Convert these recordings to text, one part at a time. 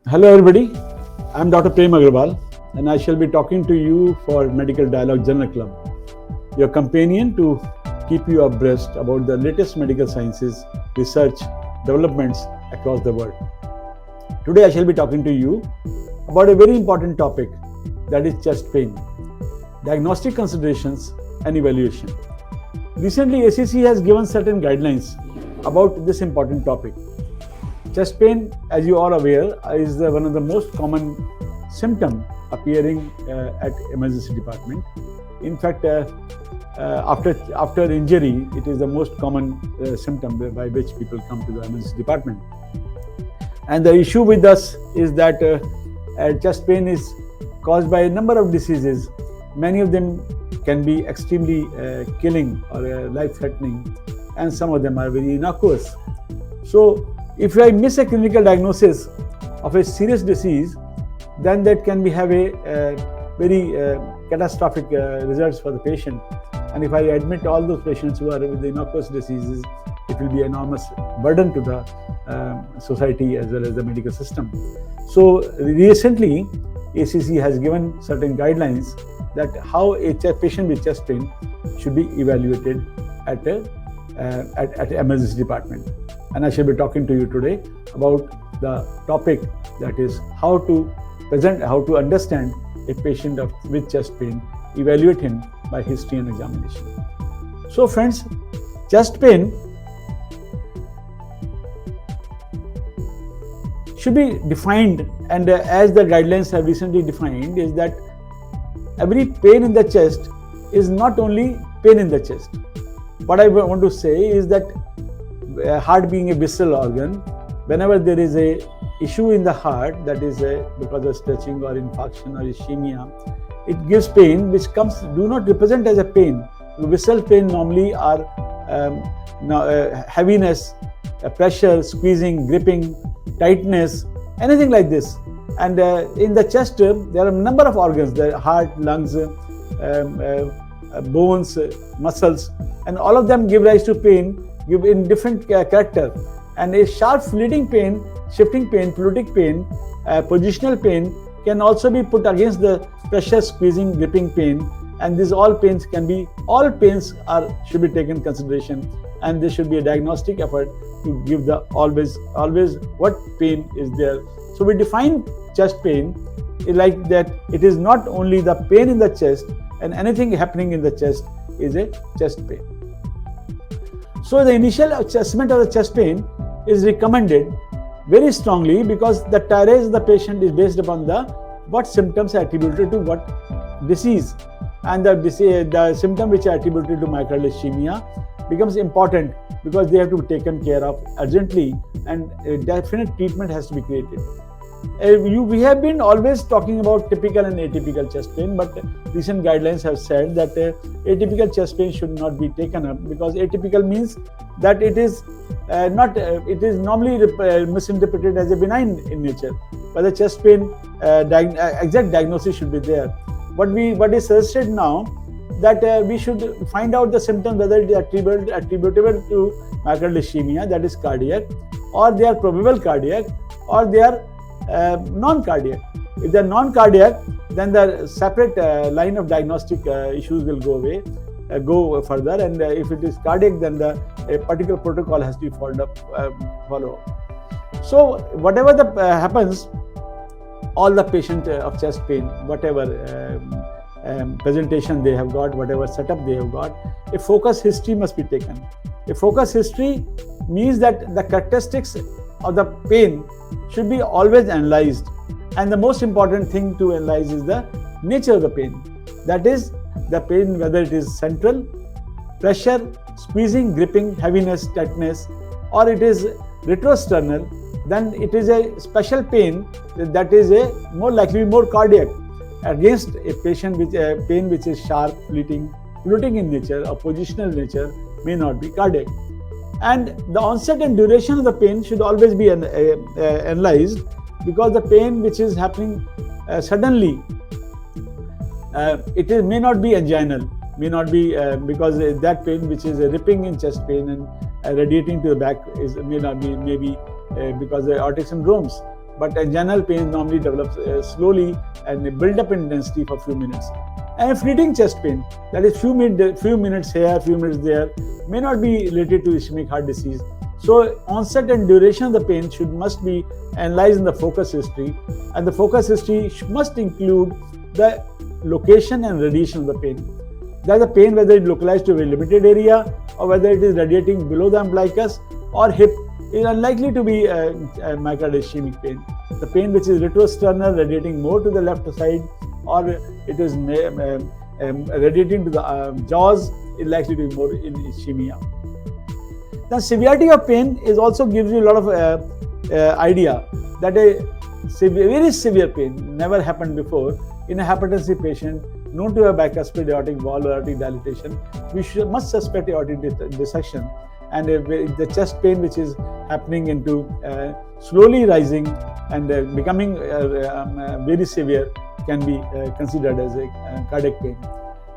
Hello everybody, I'm Dr. Prem Agarwal and I shall be talking to you for Medical Dialogue Journal Club, your companion to keep you abreast about the latest medical sciences, research, developments across the world. Today I shall be talking to you about a very important topic, that is chest pain, diagnostic considerations and evaluation. Recently ACC has given certain guidelines about this important topic. Chest pain, as you are aware, is one of the most common symptom appearing at emergency department. In fact, after injury, it is the most common symptom by which people come to the emergency department. And the issue with us is that chest pain is caused by a number of diseases. Many of them can be extremely killing or life-threatening, and some of them are very innocuous. So, if I miss a clinical diagnosis of a serious disease, then that can have a very catastrophic results for the patient. And if I admit all those patients who are with the innocuous diseases, it will be an enormous burden to the society as well as the medical system. So recently, ACC has given certain guidelines that how a patient with chest pain should be evaluated at emergency department. And I shall be talking to you today about the topic, that is how to understand a patient with chest pain, evaluate him by history and examination. So friends, chest pain should be defined, and as the guidelines have recently defined, is that every pain in the chest is not only pain in the chest. What I want to say is that heart being a visceral organ, whenever there is a issue in the heart, that is because of stretching or infarction or ischemia, it gives pain which do not represent as a pain. Visceral pain normally are heaviness, pressure, squeezing, gripping, tightness, anything like this. And in the chest, there are a number of organs: the heart, lungs, bones, muscles, and all of them give rise to pain, give in different character. And a sharp fleeting pain, shifting pain, pleuritic pain, positional pain can also be put against the pressure, squeezing, gripping pain. And these all pains should be taken consideration, and there should be a diagnostic effort to give the always what pain is there. So we define chest pain like that: it is not only the pain in the chest, and anything happening in the chest is a chest pain. So the initial assessment of the chest pain is recommended very strongly, because the triage of the patient is based upon what symptoms are attributed to what disease, and the symptom which are attributed to myocardial ischemia becomes important, because they have to be taken care of urgently, and a definite treatment has to be created. We have been always talking about typical and atypical chest pain, but recent guidelines have said that atypical chest pain should not be taken up, because atypical means that it is normally misinterpreted as a benign in nature. But the chest pain exact diagnosis should be there. What is suggested now, that we should find out the symptoms, whether it is attributable to myocardial ischemia, that is cardiac, or they are probable cardiac, or they are non-cardiac. If they are non-cardiac, then the separate line of diagnostic issues will go further, and if it is cardiac, then a particular protocol has to be follow. So whatever happens, all the patient of chest pain, whatever presentation they have got, whatever setup they have got, a focus history must be taken. A focus history means that the characteristics of the pain should be always analyzed, and the most important thing to analyze is the nature of the pain. That is, the pain, whether it is central, pressure, squeezing, gripping, heaviness, tightness, or it is retrosternal, then it is a special pain that is more likely more cardiac, against a patient with a pain which is sharp, fleeting in nature or positional nature, may not be cardiac. And the onset and duration of the pain should always be analyzed, because the pain which is happening suddenly, may not be anginal, may not be because that pain which is ripping in chest pain and radiating to the back may not be, maybe because the aortic syndromes. but angina pain normally develops slowly and build up in intensity for a few minutes. And fleeting chest pain, that is few minutes here, few minutes there, may not be related to ischemic heart disease. So onset and duration of the pain must be analyzed in the focus history, and the focus history must include the location and radiation of the pain. That the pain, whether it localized to a very limited area or whether it is radiating below the umbilicus or hip, is unlikely to be myocardial ischemic pain. The pain which is retrosternal, radiating more to the left side, or it is radiating to the jaws, is likely to be more in ischemia. The severity of pain is also gives you a lot of idea that a very severe pain never happened before in a hypertensive patient known to have bicuspid aortic valve or aortic dilatation. We must suspect aortic dissection, and the chest pain which is happening into slowly rising and becoming very severe can be considered as a cardiac pain.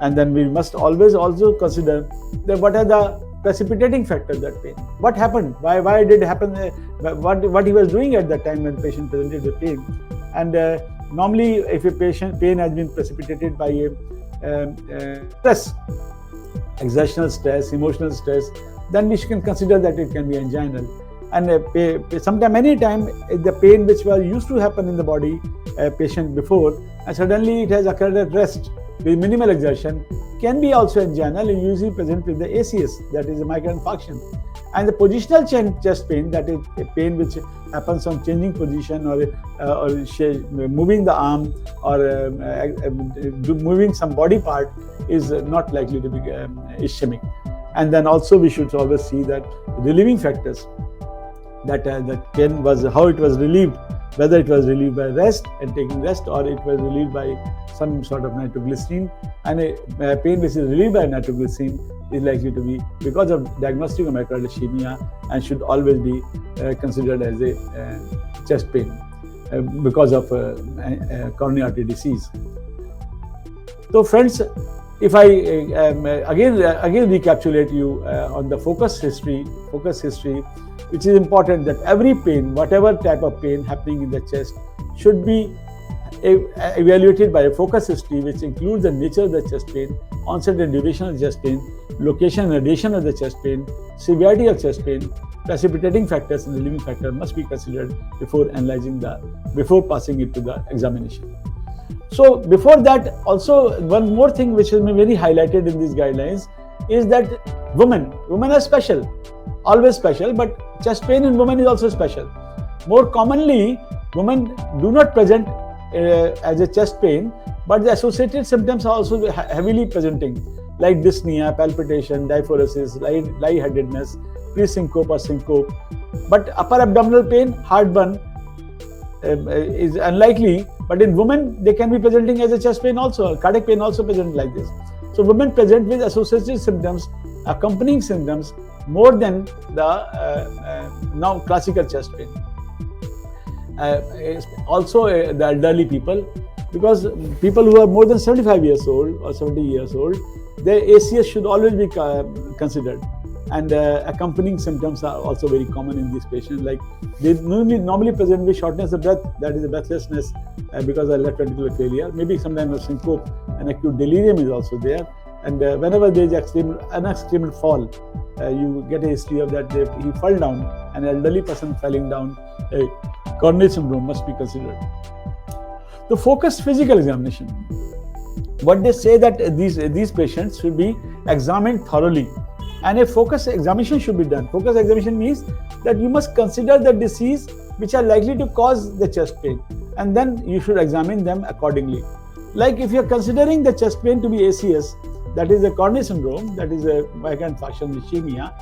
And then we must always also consider that what are the precipitating factors of that pain. What happened? Why did it happen? What he was doing at that time when patient presented with pain. And normally, if a patient pain has been precipitated by a stress, exertional stress, emotional stress, then we can consider that it can be anginal. And many times the pain which was used to happen in the body patient before, and suddenly it has occurred at rest with minimal exertion, can be also anginal and usually present with the ACS, that is a myocardial infarction. And the positional chest pain, that is a pain which happens on changing position or moving the arm or moving some body part, is not likely to be ischemic. And then also we should always see that relieving factors, that pain was how it was relieved, whether it was relieved by rest and taking rest, or it was relieved by some sort of nitroglycerin. And a pain which is relieved by nitroglycerin is likely to be because of diagnostic of myocardial ischemia and should always be considered as a chest pain because of coronary artery disease. So friends, if I again recapitulate you on the focus history, which is important, that every pain, whatever type of pain happening in the chest, should be evaluated by a focus history which includes the nature of the chest pain, onset and duration of the chest pain, location and radiation of the chest pain, severity of chest pain, precipitating factors and relieving factor must be considered before passing it to the examination. So before that, also one more thing which has been very highlighted in these guidelines is that women are special, always special, but chest pain in women is also special. More commonly, women do not present as a chest pain, but the associated symptoms are also heavily presenting, like dyspnea, palpitation, diaphoresis, lightheadedness, pre-syncope or syncope. But upper abdominal pain, heartburn is unlikely, but in women they can be presenting as a chest pain also, cardiac pain also present like this. So women present with associated symptoms, accompanying symptoms, more than the now classical chest pain. Also the elderly people, because people who are more than 75 years old or 70 years old, their ACS should always be considered. And accompanying symptoms are also very common in these patients. Like they normally present with shortness of breath, that is a breathlessness because of left ventricular failure. Maybe sometimes a syncope and acute delirium is also there. And whenever there is an extreme fall, you get a history of that. He fell down, an elderly person falling down, a coronary syndrome must be considered. The focused physical examination. What they say that these patients should be examined thoroughly, and a focused examination should be done. Focused examination means that you must consider the disease which are likely to cause the chest pain, and then you should examine them accordingly. Like if you are considering the chest pain to be ACS, that is a coronary syndrome, that is a myocardial infarction ischemia,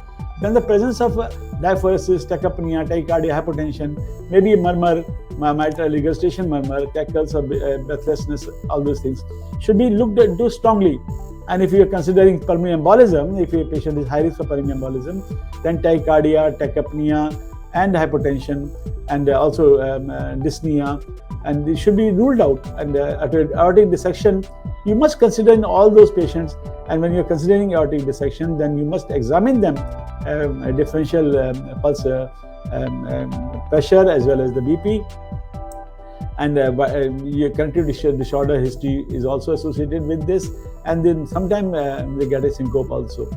then the presence of diaphoresis, tachypnea, tachycardia, hypotension, maybe a murmur, mitral regurgitation murmur, cackles or breathlessness, all those things should be looked into strongly. And if you are considering pulmonary embolism, if a patient is high risk for pulmonary embolism, then tachycardia, tachypnea, and hypotension, and also dyspnea, and it should be ruled out. And aortic dissection, you must consider in all those patients. And when you are considering aortic dissection, then you must examine them, differential pulse pressure as well as the BP, and your connective disorder history is also associated with this, and then sometimes they get a syncope also.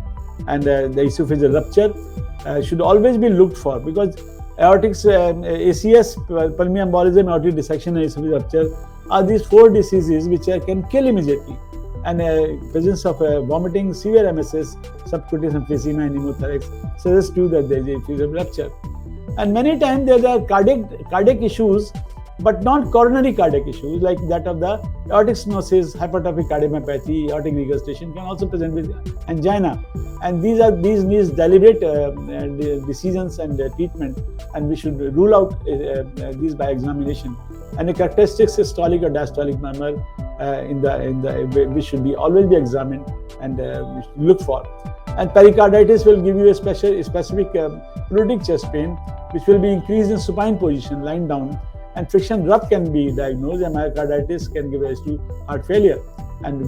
And the esophageal rupture should always be looked for, because aortic ACS, pulmonary embolism, aortic dissection, and esophageal rupture are these 4 diseases which can kill immediately. And presence of vomiting, severe MSS, subcutaneous emphysema, and pneumothorax suggests too that there is a esophageal rupture. And many times there are cardiac issues, but not coronary cardiac issues like that of the aortic stenosis, hypertrophic cardiomyopathy, aortic regurgitation can also present with angina. And these need deliberate decisions and treatment, and we should rule out these by examination. And a characteristic systolic or diastolic murmur which should always be examined and we should look for. And pericarditis will give you a specific pleuritic chest pain, which will be increased in supine position, lying down, and friction rub can be diagnosed, and myocarditis can give rise to heart failure and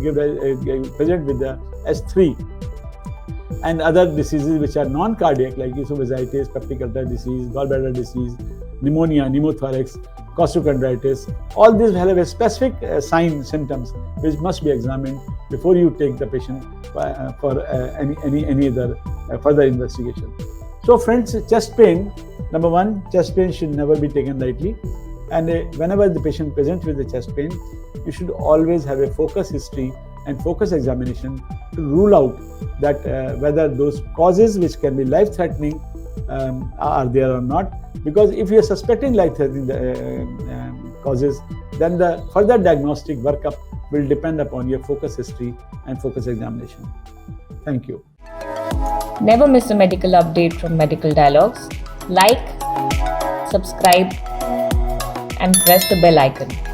present with the S3. And other diseases which are non-cardiac like esophagitis, peptic ulcer disease, gallbladder disease, pneumonia, pneumothorax, costochondritis, all these have a specific symptoms which must be examined before you take the patient for any other further investigation. So friends, chest pain, number one, chest pain should never be taken lightly. And whenever the patient presents with the chest pain, you should always have a focus history and focus examination to rule out that whether those causes which can be life-threatening are there or not. Because if you are suspecting life-threatening causes, then the further diagnostic workup will depend upon your focus history and focus examination. Thank you. Never miss a medical update from Medical Dialogues. Like, subscribe, and press the bell icon.